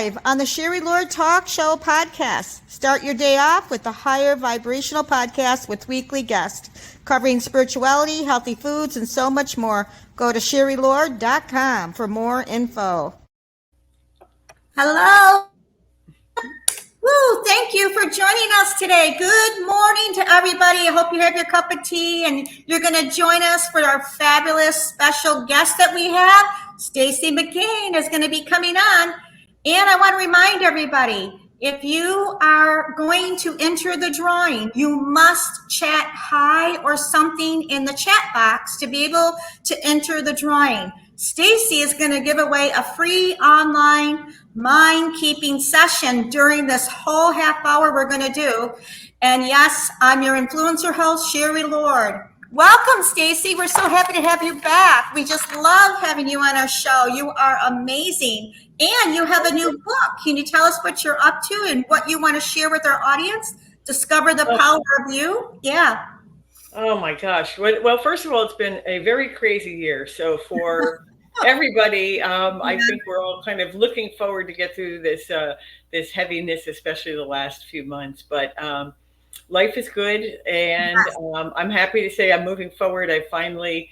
live on the Sherry Lord Talk Show podcast. Start your day off with the Higher Vibrational Podcast with weekly guests covering spirituality, healthy foods, and so much more. Go to SherryLord.com for more info. Hello. Woo, thank you for joining us today. Good morning to everybody. I hope you have your cup of tea and you're going to join us for our fabulous special guest that we have. Stacey McCann is going to be coming on. And I want to remind everybody, if you are going to enter the drawing, you must chat hi or something in the chat box to be able to enter the drawing. Stacey is going to give away a free online mind-keeping session during this whole half hour we're going to do. And yes, I'm your influencer host, Sherry Lord. Welcome, Stacey. We're so happy to have you back. We just love having you on our show. You are amazing. And you have a new book. Can you tell us what you're up to and what you want to share with our audience? Discover the Power of You. Yeah. Oh my gosh. Well, first of all, it's been a very crazy year. So for everybody, I think we're all kind of looking forward to get through this heaviness, especially the last few months. But life is good, and I'm happy to say I'm moving forward. I finally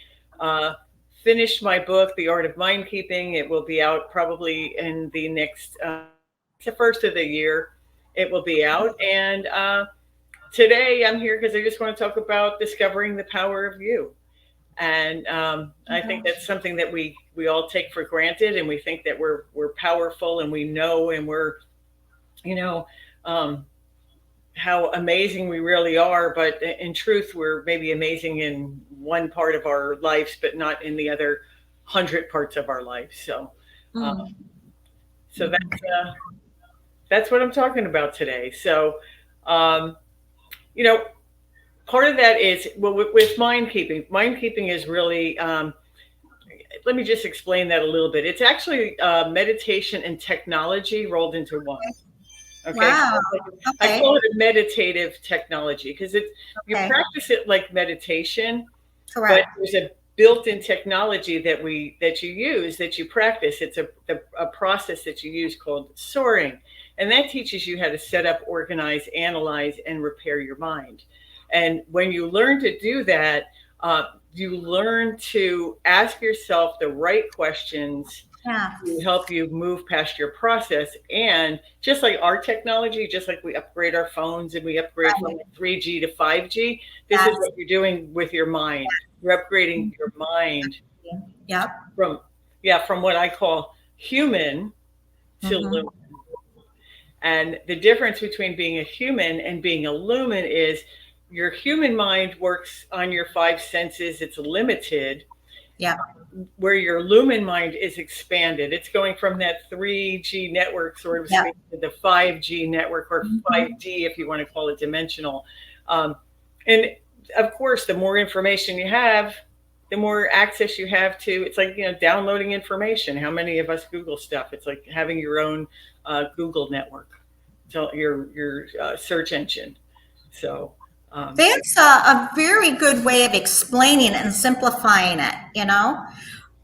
finished my book, The Art of Mindkeeping. It will be out probably in the next, the first of the year. It will be out, and today I'm here because I just want to talk about discovering the power of you. And I think that's something that we all take for granted, and we think that we're powerful, and we know, and we're, how amazing we really are. But in truth, we're maybe amazing in one part of our lives, but not in the other 100 parts of our life. So, so that's what I'm talking about today. So, part of that is, well, with mindkeeping is really, let me just explain that a little bit. It's actually meditation and technology rolled into one. Okay. Wow. I call it a meditative technology because you practice it like meditation. Correct. But there's a built-in technology that you practice. It's a process that you use called SOARing. And that teaches you how to set up, organize, analyze, and repair your mind. And when you learn to do that, you learn to ask yourself the right questions to help you move past your process. And just like our technology, just like we upgrade our phones and we upgrade from 3G to 5G, this is what you're doing with your mind. You're upgrading your mind from what I call human to lumen. And the difference between being a human and being a lumen is your human mind works on your 5 senses. It's limited. Yeah. Where your lumen mind is expanded. It's going from that 3G network sort of speak to the 5G network, or 5D if you want to call it dimensional. And of course, the more information you have, the more access you have to, it's like, downloading information. How many of us Google stuff? It's like having your own Google network, so your search engine. So that's a very good way of explaining it and simplifying it.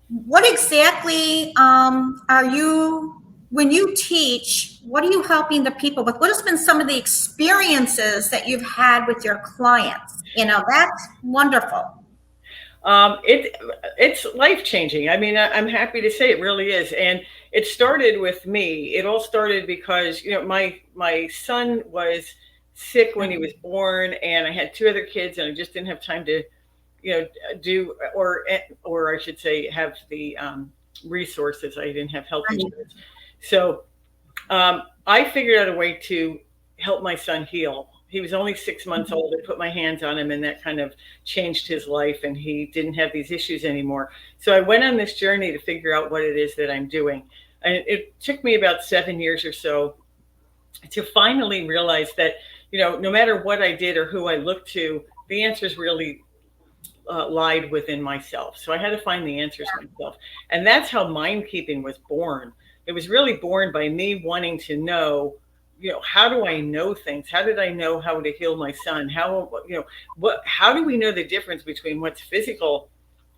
What exactly are you, when you teach, what are you helping the people with? What has been some of the experiences that you've had with your clients? That's wonderful. It's life-changing. I mean, I'm happy to say it really is. And it started with me. It all started because, my son was sick when he was born, and I had 2 other kids, and I just didn't have time to, do, or I should say, have the resources. I didn't have health insurance. So I figured out a way to help my son heal. He was only 6 months old. I put my hands on him, and that kind of changed his life, and he didn't have these issues anymore. So I went on this journey to figure out what it is that I'm doing. And it took me about 7 years or so to finally realize that, no matter what I did or who I looked to, the answers really lied within myself. So I had to find the answers myself. And that's how mindkeeping was born. It was really born by me wanting to know, how do I know things? How did I know how to heal my son? How do we know the difference between what's physical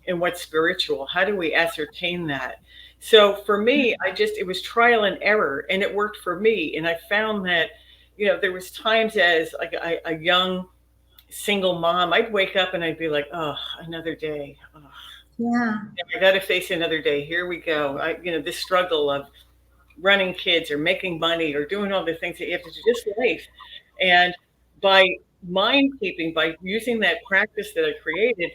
and what's spiritual? How do we ascertain that? So for me, it was trial and error, and it worked for me. And I found that, there was times as like a young single mom, I'd wake up and I'd be like, oh, another day. Oh, Yeah. I got to face another day. Here we go. This struggle of running kids or making money or doing all the things that you have to do, just life. And by mind keeping, by using that practice that I created,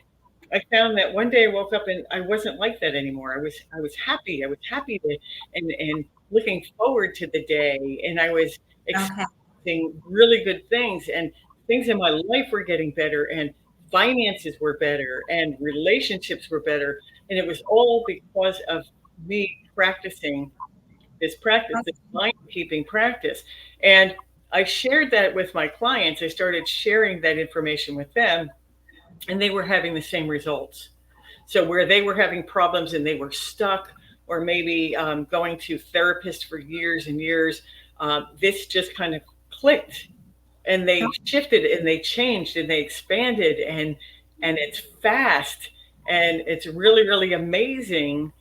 I found that one day I woke up and I wasn't like that anymore. I was happy. I was happy to, and looking forward to the day, and I was Okay. experiencing really good things, and things in my life were getting better, and finances were better, and relationships were better, and it was all because of me practicing this mind keeping practice. And I shared that with my clients. I started sharing that information with them, and they were having the same results. So, where they were having problems and they were stuck, or maybe going to therapists for years and years, this just kind of clicked, and they shifted and they changed and they expanded, and it's fast, and it's really, really amazing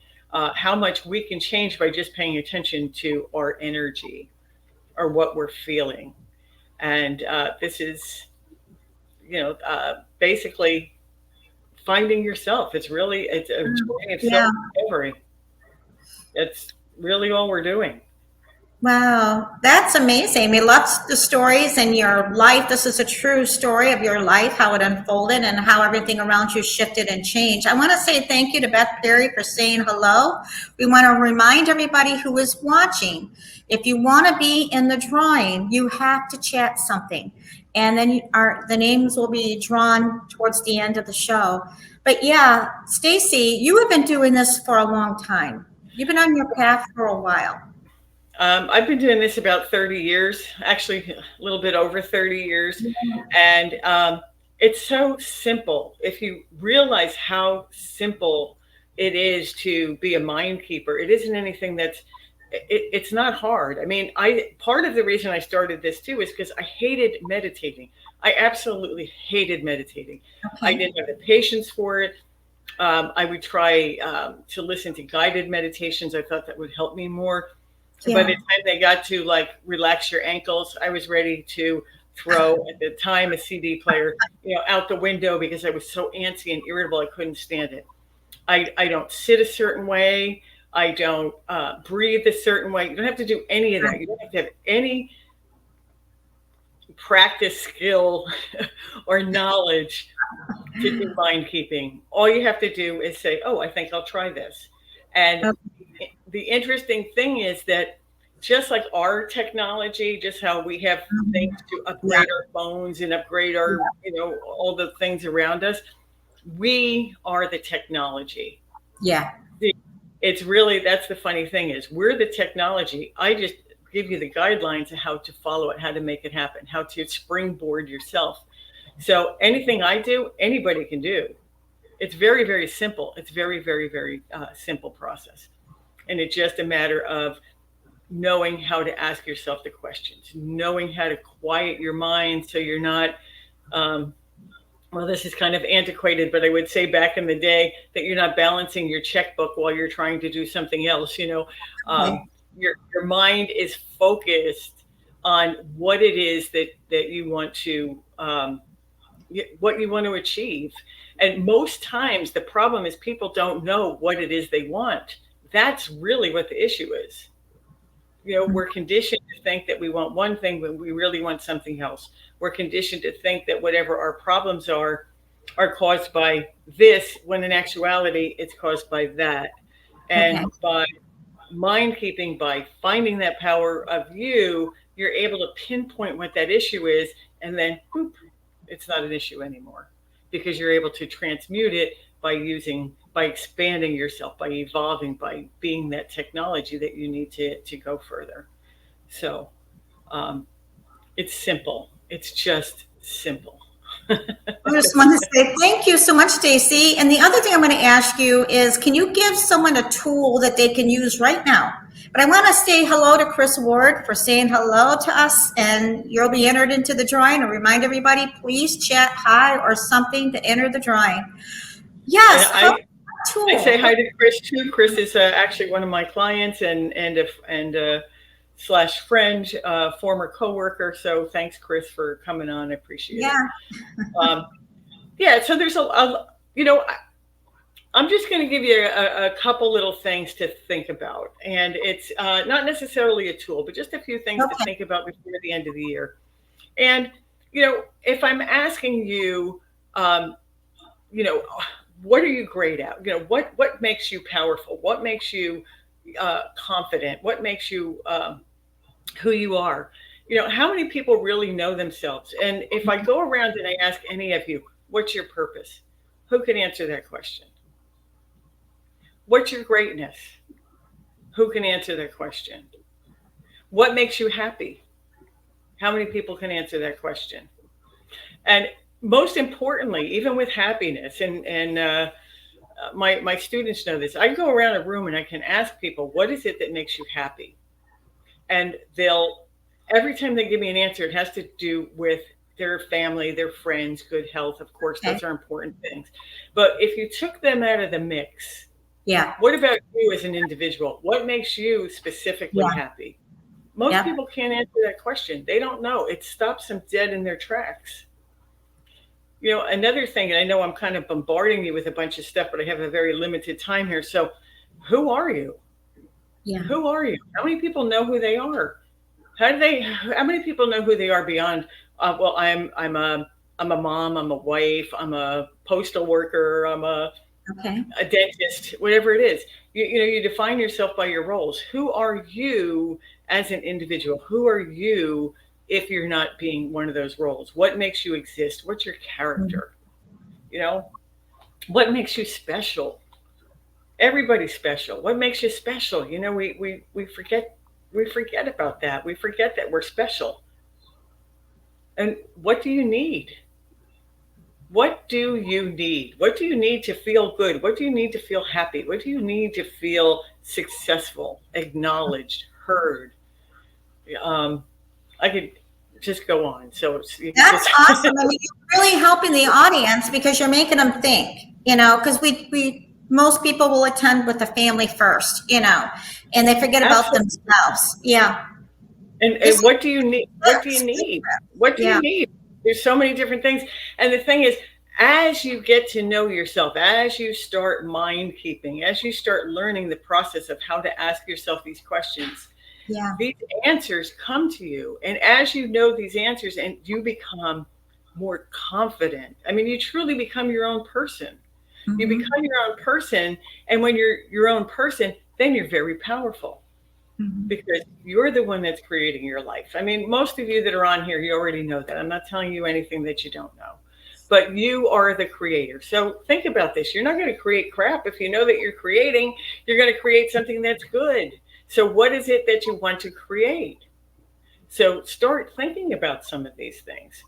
how much we can change by just paying attention to our energy or what we're feeling. And this is, basically finding yourself. It's a journey of Yeah. self-discovery. That's really all we're doing. Wow, that's amazing. We love the stories in your life. This is a true story of your life, how it unfolded and how everything around you shifted and changed. I want to say thank you to Beth Berry for saying hello. We want to remind everybody who is watching, if you want to be in the drawing, you have to chat something. And then the names will be drawn towards the end of the show. But yeah, Stacey, you have been doing this for a long time. You've been on your path for a while. I've been doing this about 30 years, actually a little bit over 30 years. And it's so simple. If you realize how simple it is to be a mind keeper, it isn't anything it's not hard. I mean, part of the reason I started this too is because I hated meditating. I absolutely hated meditating. Okay. I didn't have the patience for it. I would try to listen to guided meditations. I thought that would help me more. Yeah. By the time they got to like relax your ankles, I was ready to throw, at the time, a CD player, out the window, because I was so antsy and irritable. I couldn't stand it. I don't sit a certain way. I don't breathe a certain way. You don't have to do any of that. You don't have to have any practice, skill, or knowledge to do mind keeping. All you have to do is say, oh, I think I'll try this. And the interesting thing is that just like our technology, just how we have things to upgrade our phones and upgrade our, all the things around us, we are the technology. Yeah. It's really, that's the funny thing, is we're the technology. I just give you the guidelines of how to follow it, how to make it happen, how to springboard yourself. So anything I do, anybody can do. It's very, very simple. It's very, very, very simple process. And it's just a matter of knowing how to ask yourself the questions, knowing how to quiet your mind so you're not, well, this is kind of antiquated, but I would say back in the day that you're not balancing your checkbook while you're trying to do something else. Your mind is focused on what it is that you want to, what you want to achieve. And most times the problem is people don't know what it is they want. That's really what the issue is. We're conditioned to think that we want one thing when we really want something else. We're conditioned to think that whatever our problems are caused by this, when in actuality, it's caused by that. And by mind keeping, by finding that power of you're able to pinpoint what that issue is, and then boop, it's not an issue anymore, because you're able to transmute it by expanding yourself, by evolving, by being that technology that you need to go further. So it's simple. It's just simple. I just want to say thank you so much, Stacey. And the other thing I'm going to ask you is, can you give someone a tool that they can use right now? But I want to say hello to Chris Ward for saying hello to us, and you'll be entered into the drawing. And remind everybody, please chat hi or something to enter the drawing. Yes. tool? I say hi to Chris too. Chris is actually one of my clients and slash friend, former coworker. So thanks, Chris, for coming on. I appreciate Yeah. it. Yeah. So there's I'm just going to give you a couple little things to think about. And it's not necessarily a tool, but just a few things to think about before the end of the year. And, if I'm asking you, what are you great at? What makes you powerful? What makes you confident? What makes you who you are? How many people really know themselves? And if I go around and I ask any of you, what's your purpose? Who can answer that question? What's your greatness? Who can answer that question? What makes you happy? How many people can answer that question? And most importantly, even with happiness, and my students know this, I go around a room and I can ask people, what is it that makes you happy? And every time they give me an answer, it has to do with their family, their friends, good health. Of course, those are important things. But if you took them out of the mix, what about you as an individual? What makes you specifically happy? Most people can't answer that question. They don't know. It stops them dead in their tracks. Another thing, and I know I'm kind of bombarding you with a bunch of stuff, but I have a very limited time here. So who are you? Yeah. Who are you? How many people know who they are? How many people know who they are beyond, well, I'm a mom, I'm a wife, I'm a postal worker, I'm a dentist, whatever it is. You define yourself by your roles. Who are you as an individual? Who are you if you're not being one of those roles? What makes you exist? What's your character? What makes you special? Everybody's special. What makes you special? We forget about that. We forget that we're special. And what do you need? What do you need? What do you need to feel good? What do you need to feel happy? What do you need to feel successful, acknowledged, heard? I could just go on. So that's awesome. I mean, you're really helping the audience because you're making them think, because most people will attend with the family first, and they forget about themselves. Yeah. And what do you need? What do you need? What do you need? There's so many different things. And the thing is, as you get to know yourself, as you start mind keeping, as you start learning the process of how to ask yourself these questions, these answers come to you. And as you know these answers and you become more confident, I mean, you truly become your own person. Mm-hmm. You become your own person. And when you're your own person, then you're very powerful. Mm-hmm. Because you're the one that's creating your life. I mean, most of you that are on here, you already know that. I'm not telling you anything that you don't know. But you are the creator. So think about this. You're not going to create crap. If you know that you're creating, you're going to create something that's good. So what is it that you want to create? So start thinking about some of these things.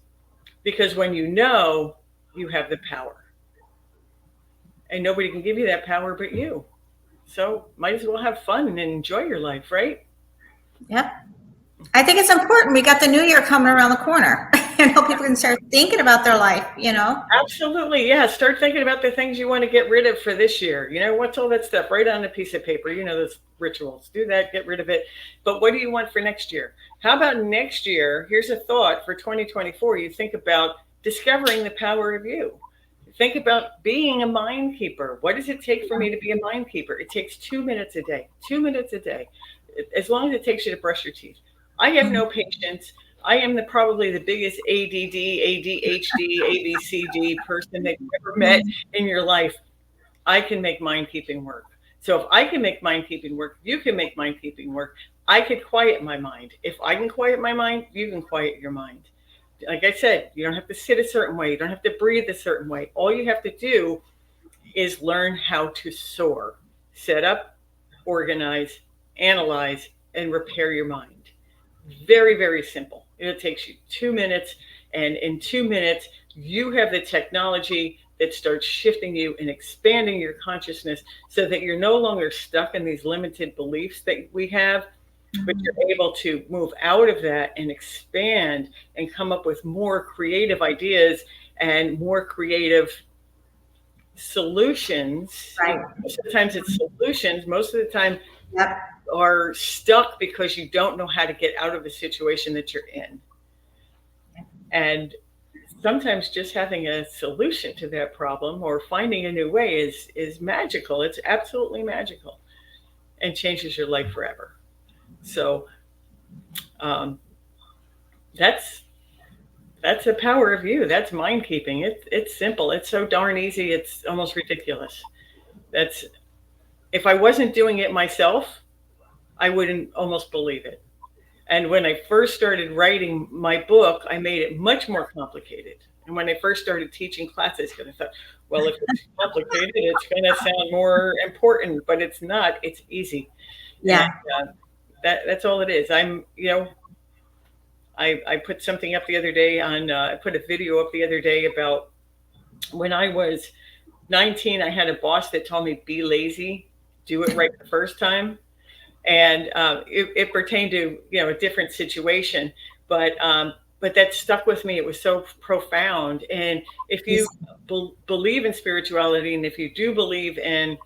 Because when you know, you have the power. And nobody can give you that power but you. So might as well have fun and enjoy your life, right? Yep. I think it's important. We got the new year coming around the corner. And hope people can start thinking about their life, Absolutely. Yeah. Start thinking about the things you want to get rid of for this year. What's all that stuff? Write on a piece of paper. Those rituals. Do that. Get rid of it. But what do you want for next year? How about next year? Here's a thought for 2024. You think about discovering the power of you. Think about being a mind keeper. What does it take for me to be a mind keeper? It takes 2 minutes a day. 2 minutes a day. As long as it takes you to brush your teeth. I have no patience. I am probably the biggest ADD, ADHD, ABCD person that you've ever met in your life. I can make mind keeping work. So if I can make mind keeping work, you can make mind keeping work. I could quiet my mind. If I can quiet my mind, you can quiet your mind. Like I said, you don't have to sit a certain way. You don't have to breathe a certain way. All you have to do is learn how to soar. Set up, organize, analyze, and repair your mind. Very, very simple. It takes you 2 minutes. And in 2 minutes, you have the technology that starts shifting you and expanding your consciousness so that you're no longer stuck in these limited beliefs that we have. But you're able to move out of that and expand and come up with more creative ideas and more creative solutions. Right. Sometimes it's solutions. Most of the time, Yep. are stuck because you don't know how to get out of a situation that you're in. And sometimes just having a solution to that problem or finding a new way is magical. It's absolutely magical and changes your life forever. So um, that's the power of you. That's mind keeping. It's simple. It's so darn easy. It's almost ridiculous. That's if I wasn't doing it myself, I wouldn't almost believe it. And when I first started writing my book, I made it much more complicated. And when I first started teaching classes, because I thought, well, if it's complicated, it's going to sound more important, but it's not. It's easy. Yeah. And that's all it is. I put something up the other day on. I put a video up the other day about when I was 19. I had a boss that told me, "Be lazy, do it right the first time." And it pertained to a different situation, but that stuck with me. It was so profound. And if you believe in spirituality, and if you do believe in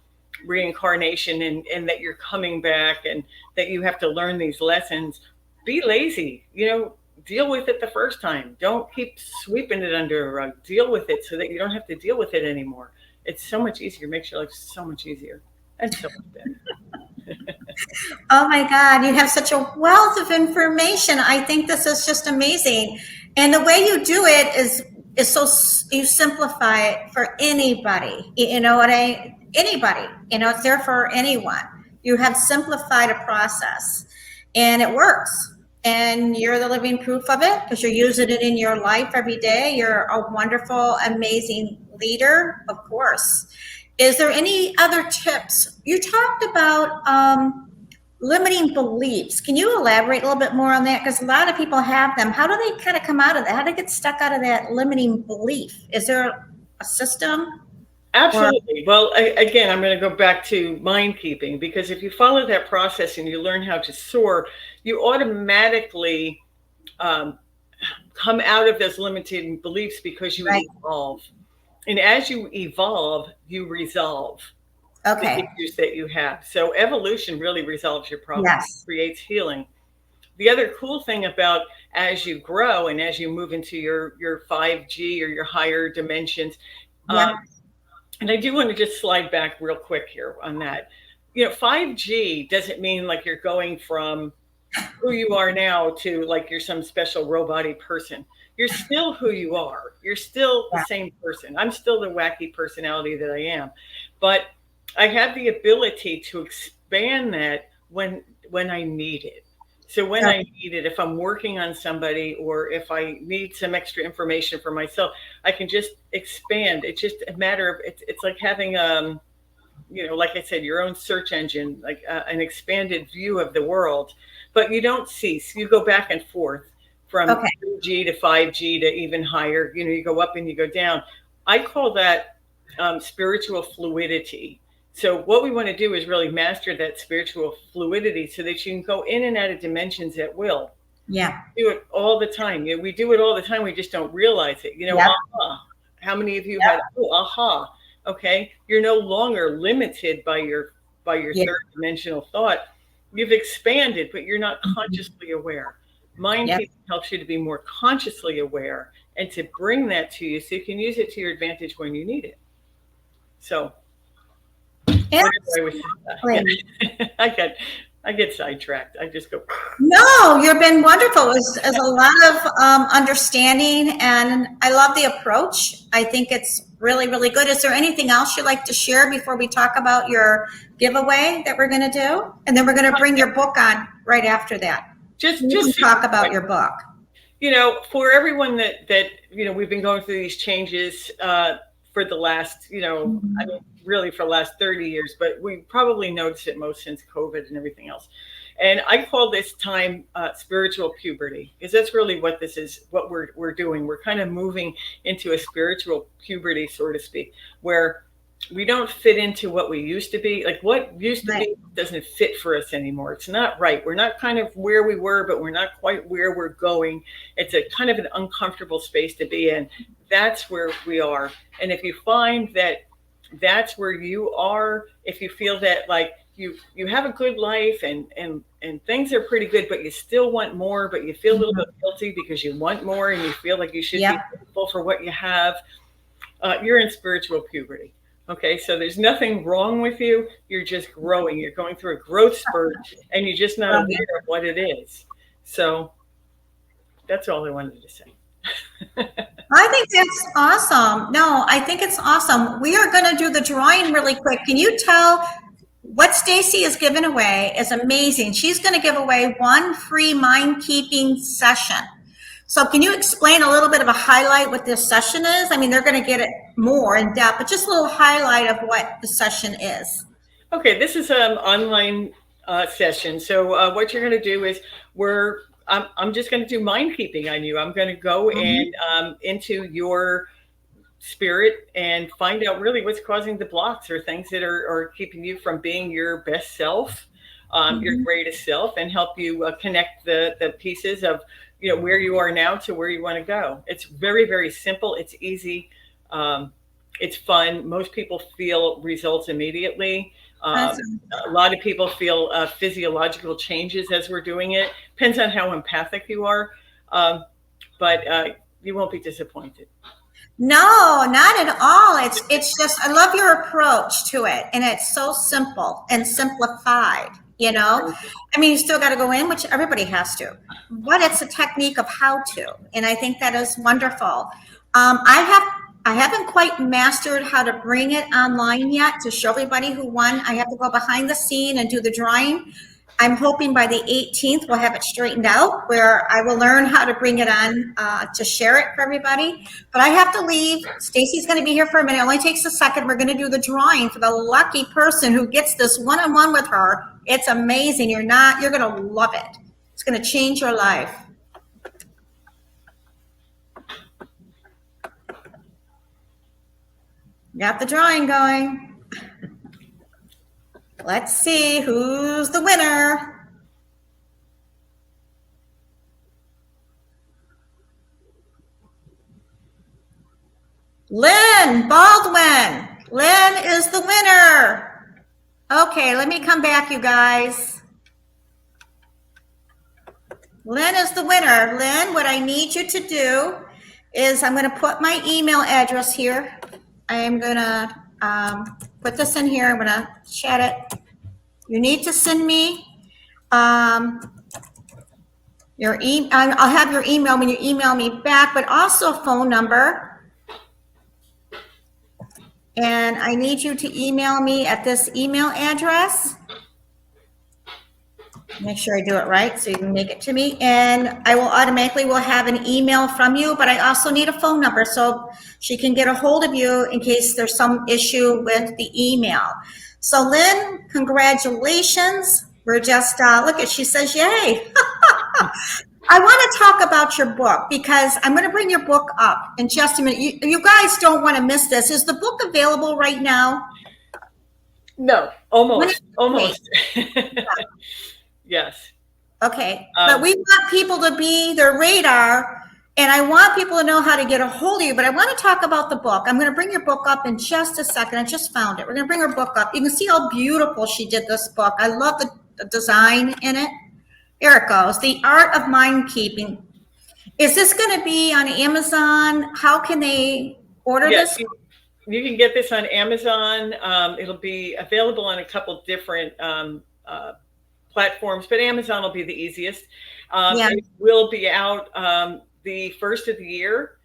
reincarnation, and that you're coming back, and that you have to learn these lessons, be lazy. Deal with it the first time. Don't keep sweeping it under a rug. Deal with it so that you don't have to deal with it anymore. It's so much easier. Makes your life so much easier and so much better. Oh my God, you have such a wealth of information. I think this is just amazing. And the way you do it is so you simplify it for anybody. Anybody, it's there for anyone. You have simplified a process and it works. And you're the living proof of it because you're using it in your life every day. You're a wonderful, amazing leader, of course. Is there any other tips? You talked about limiting beliefs. Can you elaborate a little bit more on that? Because a lot of people have them. How do they kind of come out of that? How do they get stuck out of that limiting belief? Is there a system? Absolutely. Well, again, I'm going to go back to mind keeping, because if you follow that process and you learn how to soar, you automatically come out of those limiting beliefs because you evolve. And as you evolve, you resolve the issues that you have. So evolution really resolves your problems, creates healing. The other cool thing about as you grow and as you move into your 5G or your higher dimensions, and I do want to just slide back real quick here on that. 5G doesn't mean like you're going from who you are now to like you're some special robot-y person. You're still who you are. You're still the same person. I'm still the wacky personality that I am. But I have the ability to expand that when I need it. So when I need it, if I'm working on somebody or if I need some extra information for myself, I can just expand. It's just a matter of, it's like having, like I said, your own search engine, like an expanded view of the world. But you don't cease. You go back and forth from 3G to 5G to even higher. You go up and you go down. I call that spiritual fluidity. So what we want to do is really master that spiritual fluidity so that you can go in and out of dimensions at will. Yeah. Do it all the time. We do it all the time. We just don't realize it. Aha. How many of you had, aha. Okay. You're no longer limited by your third dimensional thought. You've expanded, but you're not consciously aware. Mindkeeping helps you to be more consciously aware and to bring that to you so you can use it to your advantage when you need it. So I get sidetracked. I just go. No, you've been wonderful. It's a lot of understanding, and I love the approach. I think it's really, really good. Is there anything else you'd like to share before we talk about your giveaway that we're going to do? And then we're going to bring your book on right after that. Just talk about your book. For everyone that we've been going through these changes for the last, really for the last 30 years, but we probably noticed it most since COVID and everything else. And I call this time spiritual puberty, because that's really what this is, what we're doing. We're kind of moving into a spiritual puberty, so to speak, where we don't fit into what we used to be. Like what used to be doesn't fit for us anymore. It's not right. We're not kind of where we were, but we're not quite where we're going. It's a kind of an uncomfortable space to be in. That's where we are. And if you find that that's where you are. If you feel that like you have a good life and things are pretty good, but you still want more, but you feel a little bit guilty because you want more and you feel like you should Yep. be thankful for what you have, you're in spiritual puberty. Okay, so there's nothing wrong with you. You're just growing. You're going through a growth spurt, and you're just not aware of what it is. So that's all I wanted to say. I think that's awesome. No, I think it's awesome. We are going to do the drawing really quick. Can you tell what Stacey is giving away is amazing. She's going to give away one free mind keeping session. So can you explain a little bit of a highlight what this session is? I mean, they're going to get it more in depth, but just a little highlight of what the session is. Okay, this is an online session. So what you're going to do is I'm just going to do mind keeping on you. I'm going to go and into your spirit and find out really what's causing the blocks or things that are keeping you from being your best self, your greatest self, and help you connect the pieces of where you are now to where you want to go. It's very, very simple. It's easy. It's fun. Most people feel results immediately. Awesome. A lot of people feel physiological changes as we're doing it. Depends on how empathic you are, but you won't be disappointed. No, not at all. It's just I love your approach to it, and it's so simple and simplified. I mean, you still got to go in, which everybody has to, but it's a technique of how to, and I think that is wonderful. I haven't quite mastered how to bring it online yet to show everybody who won. I have to go behind the scene and do the drawing. I'm hoping by the 18th we'll have it straightened out where I will learn how to bring it on to share it for everybody. But I have to leave. Stacey's going to be here for a minute. It only takes a second. We're going to do the drawing for the lucky person who gets this one-on-one with her. It's amazing. You're going to love it. It's going to change your life. Got the drawing going. Let's see who's the winner. Lynn Baldwin. Lynn is the winner. Okay, let me come back, you guys. Lynn is the winner. Lynn, what I need you to do is I'm going to put my email address here. I am going to put this in here. I'm going to chat it. You need to send me your email. I'll have your email when you email me back, but also a phone number. And I need you to email me at this email address. Make sure I do it right so you can make it to me. And I will automatically will have an email from you, but I also need a phone number so she can get a hold of you in case there's some issue with the email. So Lynn, congratulations. We're just, look at, she says, yay. I want to talk about your book because I'm going to bring your book up in just a minute. You guys don't want to miss this. Is the book available right now? No, almost. Yes. Okay. But we want people to be their radar, and I want people to know how to get a hold of you. But I want to talk about the book. I'm going to bring your book up in just a second. I just found it. We're going to bring her book up. You can see how beautiful she did this book. I love the design in it. Here it goes. The Art of Mind Keeping. Is this going to be on Amazon? How can they order this? You can get this on Amazon. It'll be available on a couple different platforms, but Amazon will be the easiest. It will be out the first of the year.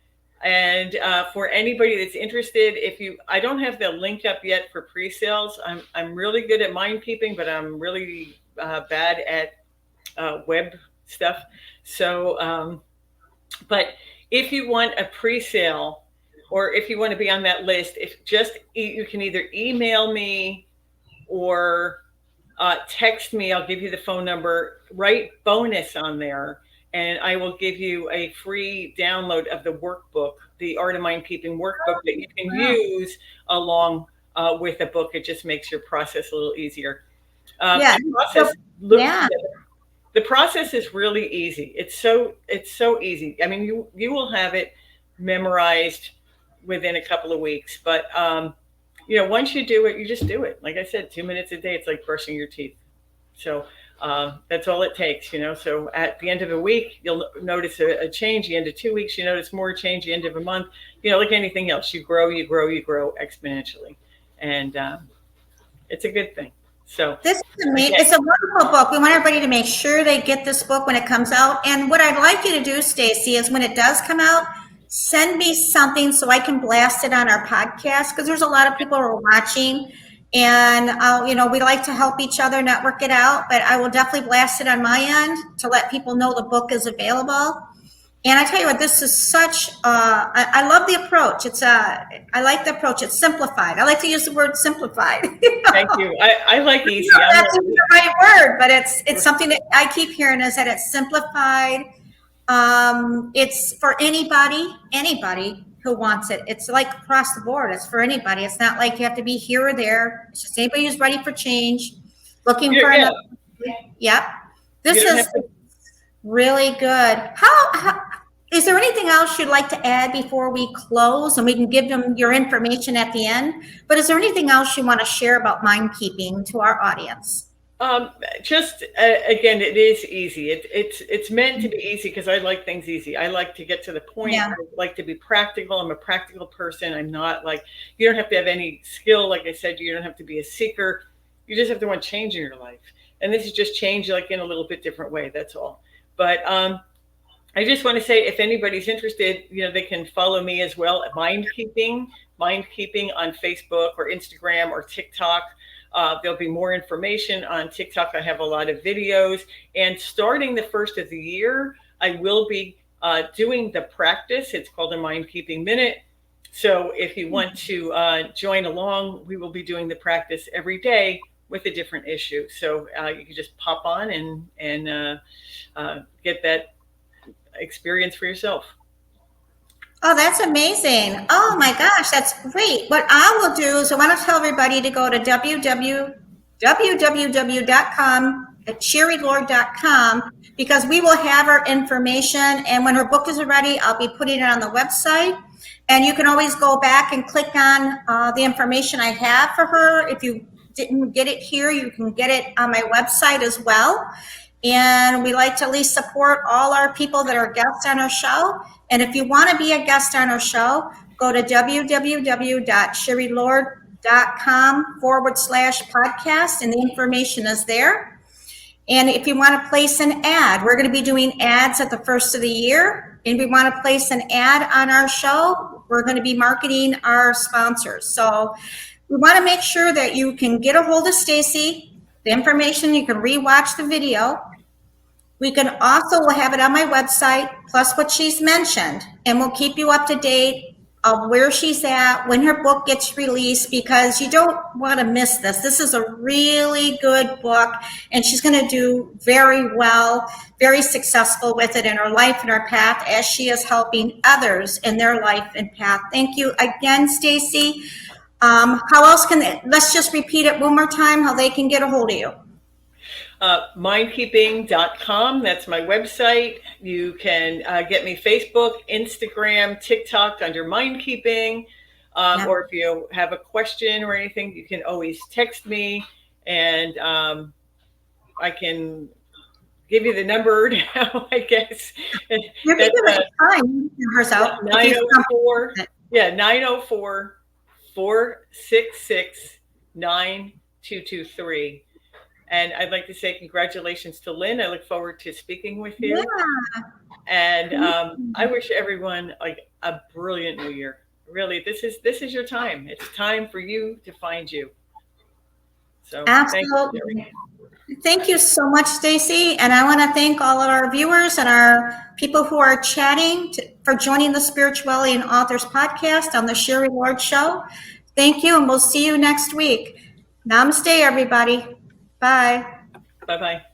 And for anybody that's interested, I don't have the link up yet for pre-sales. I'm really good at mind keeping, but I'm really bad at web stuff. So, but if you want a pre-sale or if you want to be on that list, you can either email me or text me. I'll give you the phone number, write bonus on there, and I will give you a free download of the workbook, the Art of Mind Keeping workbook that you can use along with the book. It just makes your process a little easier. The process is really easy. It's so easy. I mean, you will have it memorized within a couple of weeks, but once you do it, you just do it. Like I said, 2 minutes a day, it's like brushing your teeth. So that's all it takes, So at the end of a week, you'll notice a change. The end of 2 weeks, you notice more change. The end of a month, like anything else, you grow exponentially. And it's a good thing. So this is amazing. It's a wonderful book. We want everybody to make sure they get this book when it comes out. And what I'd like you to do, Stacey, is when it does come out, send me something so I can blast it on our podcast, because there's a lot of people who are watching, and we like to help each other network it out. But I will definitely blast it on my end to let people know the book is available. And I tell you what, this is such, I love the approach. I like the approach. It's simplified. I like to use the word simplified. Thank you. I like easy. That's the right word, but it's something that I keep hearing, is that it's simplified. It's for anybody who wants it. It's like across the board. It's for anybody. It's not like you have to be here or there. It's just anybody who's ready for change, looking for another. Yep. This is really good. How is there anything else you'd like to add before we close? And we can give them your information at the end. But is there anything else you want to share about Mindkeeping to our audience? Again, it is easy. It's meant to be easy because I like things easy. I like to get to the point. Yeah. I like to be practical. I'm a practical person. I'm not like, you don't have to have any skill. Like I said, you don't have to be a seeker. You just have to want change in your life. And this is just change, like in a little bit different way. That's all. But I just want to say, if anybody's interested, they can follow me as well at Mindkeeping on Facebook or Instagram or TikTok. There'll be more information on TikTok. I have a lot of videos. And starting the first of the year, I will be doing the practice. It's called a Mindkeeping Minute. So if you want to join along, we will be doing the practice every day with a different issue. So you can just pop on and get that experience for yourself. Oh, that's amazing. Oh my gosh, that's great. What I will do is I want to tell everybody to go to www.cherylord.com, because we will have her information. And when her book is ready, I'll be putting it on the website. And you can always go back and click on the information I have for her. If you didn't get it here, you can get it on my website as well. And we like to at least support all our people that are guests on our show. And if you want to be a guest on our show, go to www.cherylord.com/podcast, and the information is there. And if you want to place an ad, we're going to be doing ads at the first of the year. And we want to place an ad on our show, we're going to be marketing our sponsors. So we want to make sure that you can get a hold of Stacey, the information, you can rewatch the video. We can also have it on my website, plus what she's mentioned, and we'll keep you up to date of where she's at, when her book gets released, because you don't want to miss this. This is a really good book, and she's going to do very well, very successful with it in her life and her path, as she is helping others in their life and path. Thank you again, Stacey. How else let's just repeat it one more time, how they can get a hold of you. Mindkeeping.com. That's my website. You can get me Facebook, Instagram, TikTok under Mindkeeping. Or if you have a question or anything, you can always text me, and I can give you the number now, I guess. You can give it time. Numbers out. 904. Yeah, 904-466-9223. And I'd like to say congratulations to Lynn. I look forward to speaking with you. Yeah. And I wish everyone like a brilliant new year. Really, this is your time. It's time for you to find you. So absolutely. Thank you so much, Stacey. And I want to thank all of our viewers and our people who are chatting for joining the Spirituality and Authors podcast on the Sherry Lord Show. Thank you, and we'll see you next week. Namaste, everybody. Bye. Bye-bye.